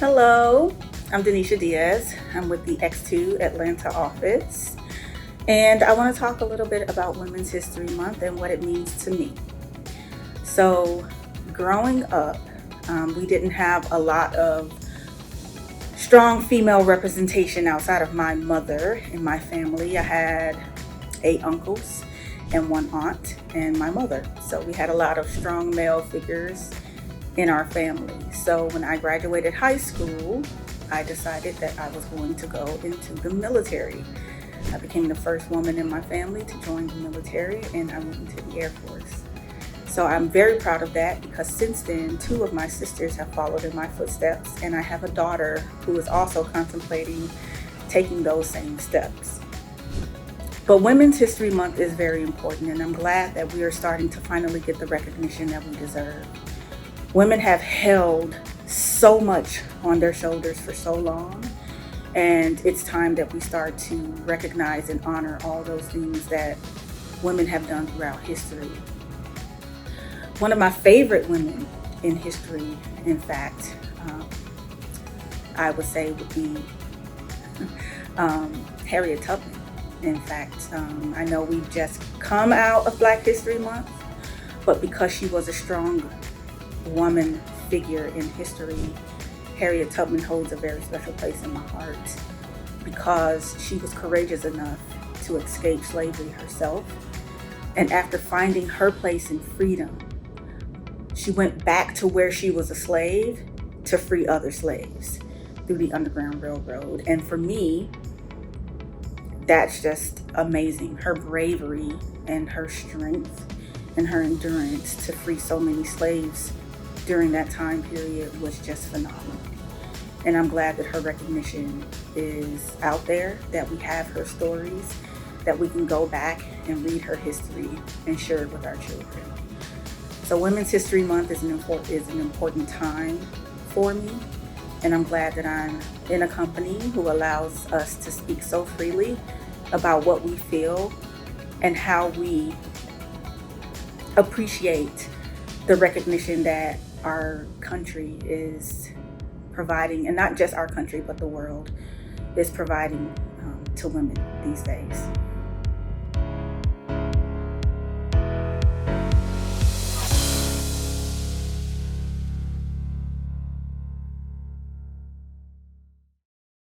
Hello, I'm Deneshia Diaz. I'm with the Extu Atlanta office, and I want to talk a little bit about Women's History Month and what it means to me. So, growing up, we didn't have a lot of strong female representation outside of my mother in my family. I had 8 uncles and 1 aunt and my mother. So, we had a lot of strong male figures in our family. So when I graduated high school, I decided that I was going to go into the military. I became the first woman in my family to join the military, and I went into the Air Force. So I'm very proud of that because since then, 2 of my sisters have followed in my footsteps, and I have a daughter who is also contemplating taking those same steps. But Women's History Month is very important, and I'm glad that we are starting to finally get the recognition that we deserve. Women have held so much on their shoulders for so long, and it's time that we start to recognize and honor all those things that women have done throughout history. One of my favorite women in history, in fact, I would say would be Harriet Tubman. In fact, I know we've just come out of Black History Month, but because she was a strong woman figure in history, Harriet Tubman holds a very special place in my heart because she was courageous enough to escape slavery herself. And after finding her place in freedom, she went back to where she was a slave to free other slaves through the Underground Railroad. And for me, that's just amazing. Her bravery and her strength and her endurance to free so many slaves during that time period was just phenomenal. And I'm glad that her recognition is out there, that we have her stories, that we can go back and read her history and share it with our children. So Women's History Month is an important time for me, and I'm glad that I'm in a company who allows us to speak so freely about what we feel and how we appreciate the recognition that our country is providing, and not just our country, but the world is providing to women these days.